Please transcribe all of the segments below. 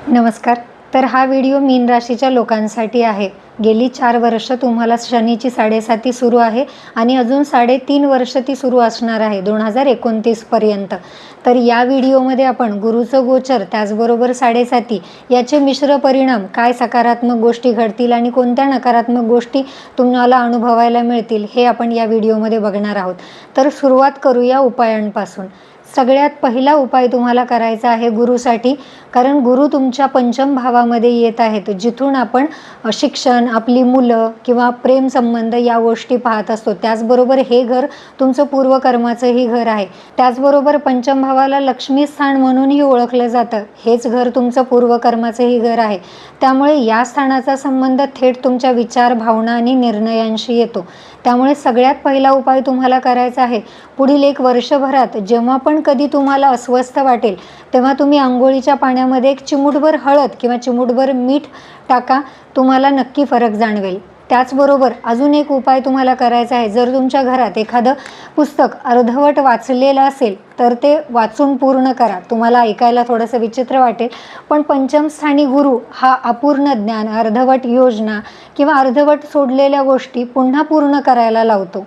नमस्कार. तर हा व्हिडिओ मीन राशीच्या लोकांसाठी आहे. गेली 4 वर्ष तुम्हाला शनीची 7.5 सुरू आहे आणि अजून 3.5 वर्ष ती सुरू असणार आहे 2029 पर्यंत. तर या व्हिडिओमध्ये आपण गुरुचं गोचर त्याचबरोबर 7.5 याचे मिश्र परिणाम, काय सकारात्मक गोष्टी घडतील आणि कोणत्या नकारात्मक गोष्टी तुम्हाला अनुभवायला मिळतील हे आपण या व्हिडिओमध्ये बघणार आहोत. तर सुरुवात करूया उपायांपासून. सगळ्यात पहिला उपाय तुम्हाला करायचा आहे गुरुसाठी, कारण गुरु तुमच्या पंचम भावामध्ये येत आहेत, जिथून आपण शिक्षण, आपली मुलं किंवा प्रेम संबंध या गोष्टी पाहत असतो. त्याचबरोबर हे घर तुमचं पूर्वकर्माचंही घर आहे. त्याचबरोबर पंचम भावाला लक्ष्मी स्थान म्हणूनही ओळखलं जातं. हेच घर तुमचं पूर्वकर्माचंही घर आहे. त्यामुळे या स्थानाचा संबंध थेट तुमच्या विचार, भावना आणि निर्णयांशी येतो. त्यामुळे सगळ्यात पहिला उपाय तुम्हाला करायचा आहे, पुढील 1 वर्षभरात जेव्हा पण कधी तुम्हाला अस्वस्थ वाटेल तेव्हा तुम्ही अंघोळीच्या पाण्यामध्ये 1 चिमूटभर हळद किंवा चिमूटभर मीठ टाका. तुम्हाला नक्की फरक जाणवेल. त्याचबरोबर अजून एक उपाय तुम्हाला करायचा आहे. जर तुमच्या घरात एखादं पुस्तक अर्धवट वाचलेलं असेल तर ते वाचून पूर्ण करा. तुम्हाला ऐकायला थोडंसं विचित्र वाटेल, पण पंचमस्थानी गुरु हा अपूर्ण ज्ञान, अर्धवट योजना किंवा अर्धवट सोडलेल्या गोष्टी पुन्हा पूर्ण करायला लावतो.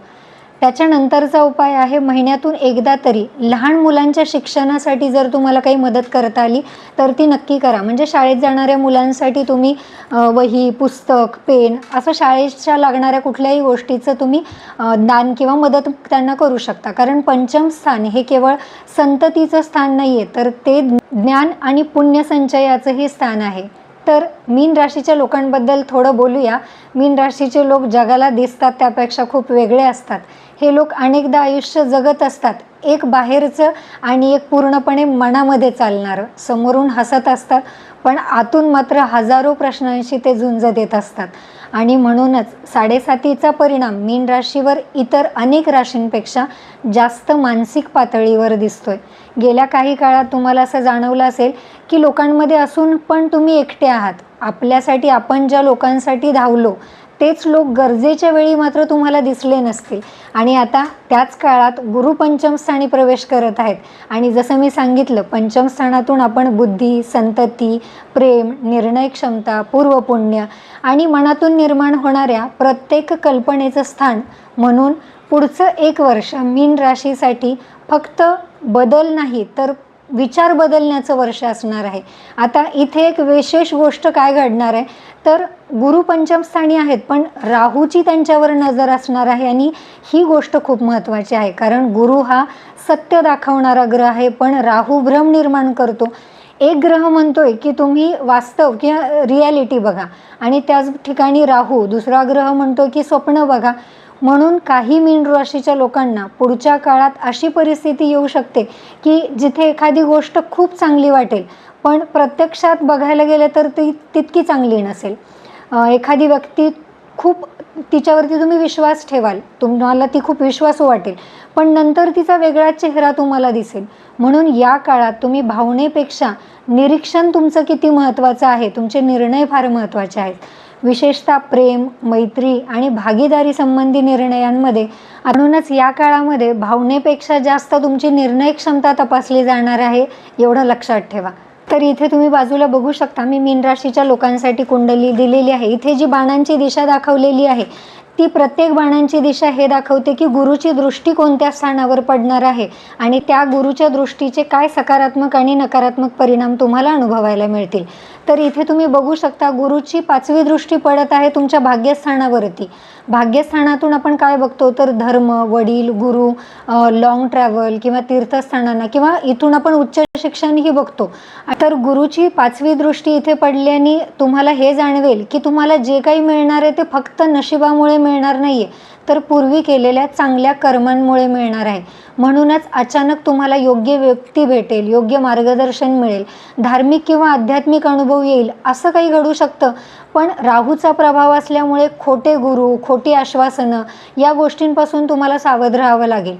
त्याच्यानंतरचा उपाय आहे, महिन्यातून एकदा तरी लहान मुलांच्या शिक्षणासाठी जर तुम्हाला काही मदत करता आली तर ती नक्की करा. म्हणजे शाळेत जाणाऱ्या मुलांसाठी तुम्ही वही, पुस्तक, पेन असं शाळेच्या लागणाऱ्या कुठल्याही गोष्टीचं तुम्ही दान किंवा मदत त्यांना करू शकता. कारण पंचम स्थान हे केवळ संततीचं स्थान नाही आहे, तर ते ज्ञान आणि पुण्यसंचयाचंही स्थान आहे. तर मीन राशीच्या लोकांबद्दल थोडं बोलूया. मीन राशीचे लोक जगाला दिसतात त्यापेक्षा खूप वेगळे असतात. हे लोक अनेकदा आयुष्य जगत असतात, एक बाहेरचं आणि एक पूर्णपणे मनामध्ये चालणारं. समोरून हसत असतात पण आतून मात्र हजारो प्रश्नांशी ते झुंज देत असतात. आणि म्हणूनच 7.5चा परिणाम मीन राशीवर इतर अनेक राशींपेक्षा जास्त मानसिक पातळीवर दिसतोय. गेल्या काही काळात तुम्हाला असं जाणवलं असेल की लोकांमध्ये असून पण तुम्ही एकटे आहात. आपल्यासाठी आपण ज्या लोकांसाठी धावलो तेच लोक गरजेच्या वेळी मात्र तुम्हाला दिसले नसतील. आणि आता त्याच काळात गुरु पंचमस्थानी प्रवेश करत आहेत. आणि जसं मी सांगितलं, पंचमस्थानातून आपण बुद्धी, संतती, प्रेम, निर्णय क्षमता, पूर्वपुण्य आणि मनातून निर्माण होणाऱ्या प्रत्येक कल्पनेचं स्थान म्हणून पुढचं 1 वर्ष मीन राशीसाठी फक्त बदल नाही तर विचार बदलण्याचं वर्ष असणार आहे. आता इथे एक विशेष गोष्ट काय घडणार आहे, तर गुरु पंचमस्थानी आहेत पण राहूची त्यांच्यावर नजर असणार आहे. आणि ही गोष्ट खूप महत्त्वाची आहे, कारण गुरु हा सत्य दाखवणारा ग्रह आहे पण राहू भ्रम निर्माण करतो. एक ग्रह म्हणतोय की तुम्ही वास्तव किंवा रियालिटी बघा आणि त्याच ठिकाणी राहू दुसरा ग्रह म्हणतोय की स्वप्न बघा. म्हणून काही मीन राशीच्या लोकांना पुढच्या काळात अशी परिस्थिती येऊ शकते की जिथे एखादी गोष्ट खूप चांगली वाटेल पण प्रत्यक्षात बघायला गेलं तर ती तितकी चांगली नसेल. एखादी व्यक्ती खूप तिच्यावरती तुम्ही विश्वास ठेवाल, तुम्हाला ती खूप विश्वासू वाटेल पण नंतर तिचा वेगळाच चेहरा तुम्हाला दिसेल. म्हणून या काळात तुम्ही भावनेपेक्षा निरीक्षण तुमचं किती महत्त्वाचं आहे, तुमचे निर्णय फार महत्त्वाचे आहेत. विशेषतः प्रेम, मैत्री आणि भागीदारी संबंधी निर्णयांमध्ये. म्हणूनच या काळामध्ये भावनेपेक्षा जास्त तुमची निर्णय क्षमता तपासली जाणार आहे, एवढं लक्षात ठेवा. तर इथे तुम्ही बाजूला बघू शकता, मी मीन राशीच्या लोकांसाठी कुंडली दिलेली आहे. इथे जी बाणांची दिशा दाखवलेली आहे ती प्रत्येक बाणांची दिशा हे दाखवते की गुरुची दृष्टी कोणत्या स्थानावर पडणार आहे आणि त्या गुरुच्या दृष्टीचे काय सकारात्मक आणि नकारात्मक परिणाम तुम्हाला अनुभवायला मिळतील. तर इथे तुम्ही बघू शकता, गुरुची 5वी दृष्टी पडत आहे तुमच्या भाग्यस्थानावरती. भाग्यस्थानातून आपण काय बघतो तर धर्म, वडील, गुरु, लॉंग ट्रॅव्हल किंवा तीर्थस्थानांना किंवा इथून आपण उच्च शिक्षणही बघतो. तर गुरुची 5वी दृष्टी इथे पडल्याने तुम्हाला हे जाणवेल की तुम्हाला जे काही मिळणार आहे ते फक्त नशिबामुळे मिळणार नाही आहे, तर पूर्वी केलेल्या चांगल्या कर्मांमुळे मिळणार आहे. म्हणूनच अचानक तुम्हाला योग्य व्यक्ती भेटेल, योग्य मार्गदर्शन मिळेल, धार्मिक किंवा आध्यात्मिक अनुभव येईल, असं काही घडू शकतं. पण राहूचा प्रभाव असल्यामुळे खोटे गुरु, खोटी आश्वासनं या गोष्टींपासून तुम्हाला सावध राहावं लागेल.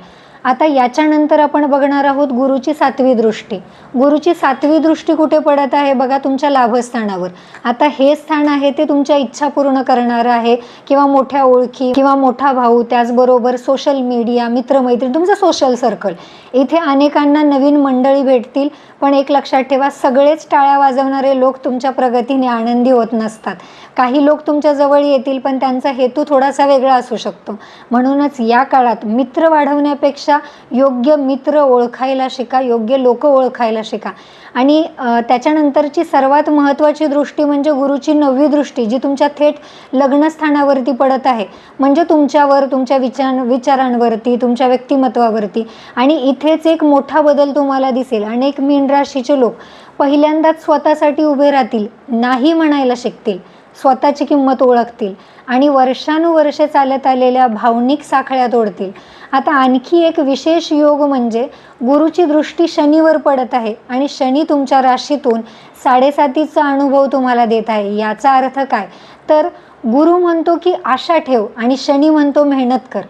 आता याच्यानंतर आपण बघणार आहोत गुरुची 7वी दृष्टी. गुरुची 7वी दृष्टी कुठे पडत आहे बघा, तुमच्या लाभस्थानावर. आता हे स्थान आहे ते तुमच्या इच्छा पूर्ण करणारं आहे, किंवा मोठ्या ओळखी किंवा मोठा भाऊ, त्याचबरोबर सोशल मीडिया, मित्रमैत्रीण, तुमचं सोशल सर्कल. इथे अनेकांना नवीन मंडळी भेटतील, पण एक लक्षात ठेवा, सगळेच टाळ्या वाजवणारे लोक तुमच्या प्रगतीने आनंदी होत नसतात. काही लोक तुमच्या जवळ येतील, पण त्यांचा हेतू थोडासा वेगळा असू शकतो. म्हणूनच या काळात मित्र वाढवण्यापेक्षा योग्य मित्र ओळखायला शिका, योग्य लोक ओळखायला शिका. आणि त्याच्यानंतरची सर्वात महत्त्वाची दृष्टी म्हणजे गुरुची 9वी दृष्टी, जी तुमच्या थेट लग्नस्थानावरती पडत आहे. म्हणजे तुमच्यावर, तुमच्या विचारांवरती, तुमच्या व्यक्तिमत्वावरती. आणि इथेच एक मोठा बदल तुम्हाला दिसेल. अनेक मीन राशीचे लोक पहिल्यांदाच स्वतःसाठी उभे राहतील, नाही म्हणायला शिकतील, स्वतःची किंमत ओळखतील आणि वर्षानुवर्षे चालत आलेल्या भावनिक साखळ्या तोडतील. आता आणखी एक विशेष योग म्हणजे गुरुची दृष्टी शनीवर पडत आहे आणि शनी तुमच्या राशीतून 7.5चा अनुभव तुम्हाला देत आहे. याचा अर्थ काय, तर गुरु म्हणतो की आशा ठेव आणि शनी म्हणतो मेहनत कर.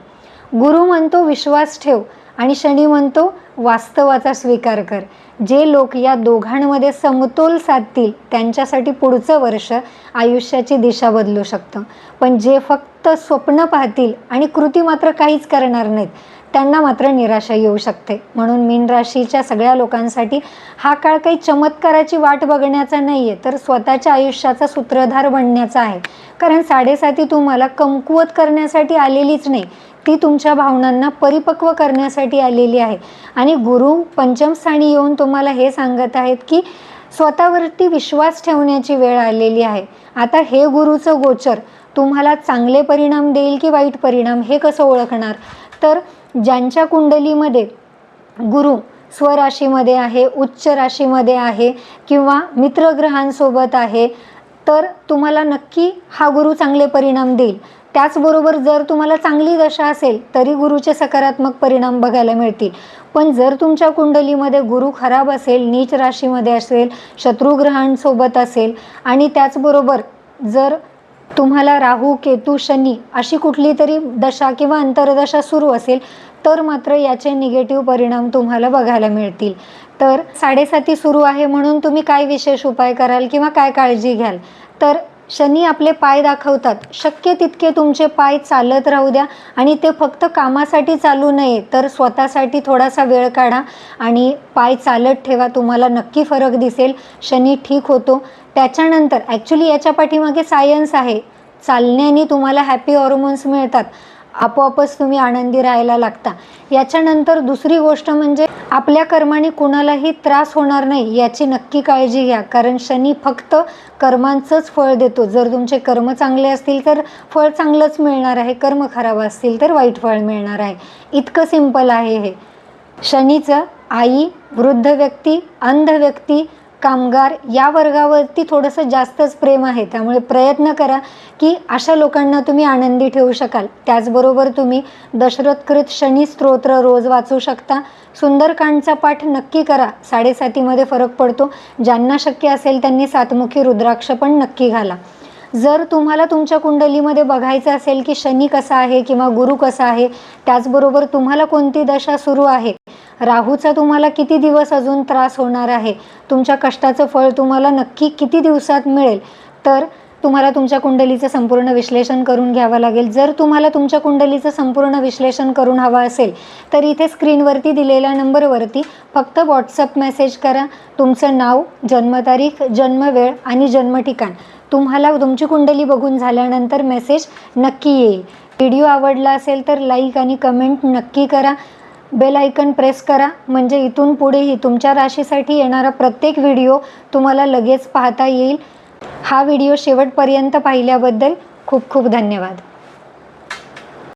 गुरु म्हणतो विश्वास ठेव आणि शनी म्हणतो वास्तवाचा स्वीकार कर. जे लोक या दोघांमध्ये समतोल साधतील त्यांच्यासाठी पुढचं वर्ष आयुष्याची दिशा बदलू शकतं. पण जे फक्त स्वप्न पाहतील आणि कृती मात्र काहीच करणार नाहीत, त्यांना मात्र निराशा येऊ शकते. म्हणून मीन राशीच्या सगळ्या लोकांसाठी हा काळ काही चमत्काराची वाट बघण्याचा नाही आहे, तर स्वतःच्या आयुष्याचा सूत्रधार बनण्याचा आहे. कारण 7.5 तुम्हाला कमकुवत करण्यासाठी आलेलीच नाही, ती तुमच्या भावनांना परिपक्व करण्यासाठी आलेली आहे. आणि गुरु पंचम स्थानी येऊन तुम्हाला हे सांगत आहेत की स्वतःवरती विश्वास ठेवण्याची वेळ आलेली आहे. आता हे गुरुचं गोचर तुम्हाला चांगले परिणाम देईल की वाईट परिणाम, हे कसं ओळखणार, तर ज्यांच्या कुंडलीमध्ये गुरु स्वराशीमध्ये आहे, उच्च राशीमध्ये आहे किंवा मित्रग्रहांसोबत आहे, तर तुम्हाला नक्की हा गुरु चांगले परिणाम देईल. त्याचबरोबर जर तुम्हाला चांगली दशा असेल तरी गुरुचे सकारात्मक परिणाम बघायला मिळतील. पण जर तुमच्या कुंडलीमध्ये गुरु खराब असेल, नीच राशीमध्ये असेल, शत्रुग्रहांसोबत असेल आणि त्याचबरोबर जर तुम्हाला राहू, केतू, शनी अशी कुठली तरी दशा किंवा अंतर्दशा सुरू असेल, तर मात्र याचे निगेटिव्ह परिणाम तुम्हाला बघायला मिळतील. तर 7.5 सुरू आहे म्हणून तुम्ही काय विशेष उपाय कराल किंवा काय काळजी घ्याल, तर शनी आपले पाय दाखवतात, शक्य तितके तुमचे पाय चालत राहू द्या आणि ते फक्त कामासाठी चालू नये, तर स्वतःसाठी थोडासा वेळ काढा आणि पाय चालत ठेवा. तुम्हाला नक्की फरक दिसेल, शनी ठीक होतो. त्याच्यानंतर ॲक्च्युली याच्या पाठीमागे सायन्स आहे. चालण्याने तुम्हाला हॅपी हॉर्मोन्स मिळतात, आपोआपच तुम्ही आनंदी राहायला लागता. याच्यानंतर दुसरी गोष्ट म्हणजे आपल्या कर्माने कुणालाही त्रास होणार नाही याची नक्की काळजी घ्या, कारण शनी फक्त कर्मांचंच फळ देतो. जर तुमचे कर्म चांगले असतील तर फळ चांगलंच मिळणार आहे, कर्म खराब असतील तर वाईट फळ मिळणार आहे. इतकं सिंपल आहे हे. शनीचं आई, वृद्ध व्यक्ती, अंध व्यक्ती, कामगार या वर्गावरती थोडंसं जास्तच प्रेम आहे. त्यामुळे प्रयत्न करा की अशा लोकांना तुम्ही आनंदी ठेवू शकाल. त्याचबरोबर तुम्ही दशरथकृत शनी स्तोत्र रोज वाचू शकता. सुंदरकांडचा पाठ नक्की करा, 7.5मध्ये फरक पडतो. ज्यांना शक्य असेल त्यांनी 7मुखी रुद्राक्ष पण नक्की घाला. जर तुम्हाला तुमच्या कुंडलीमध्ये बघायचं असेल की शनी कसा आहे किंवा गुरु कसा आहे, त्याचबरोबर तुम्हाला कोणती दशा सुरू आहे, राहूचा तुम्हाला किती दिवस अजून त्रास होणार आहे, तुमच्या कष्टाचं फळ तुम्हाला नक्की किती दिवसात मिळेल, तर तुम्हाला तुमच्या कुंडलीचं संपूर्ण विश्लेषण करून घ्यावं लागेल. जर तुम्हाला तुमच्या कुंडलीचं संपूर्ण विश्लेषण करून हवं असेल तर इथे स्क्रीनवरती दिलेल्या नंबरवरती फक्त व्हॉट्सअप मेसेज करा. तुमचं नाव, जन्मतारीख, जन्मवेळ आणि जन्मठिकाण तुम्हाला तुमची कुंडली बघून झाल्यानंतर मेसेज नक्की येईल. व्हिडिओ आवडला असेल तर लाईक आणि कमेंट नक्की करा. बेल आयकन प्रेस करा, म्हणजे इथून पुढेही तुमच्या राशीसाठी येणारा प्रत्येक व्हिडिओ तुम्हाला लगेच पाहता येईल. हा व्हिडिओ शेवटपर्यंत पाहिल्याबद्दल खूप खूप धन्यवाद.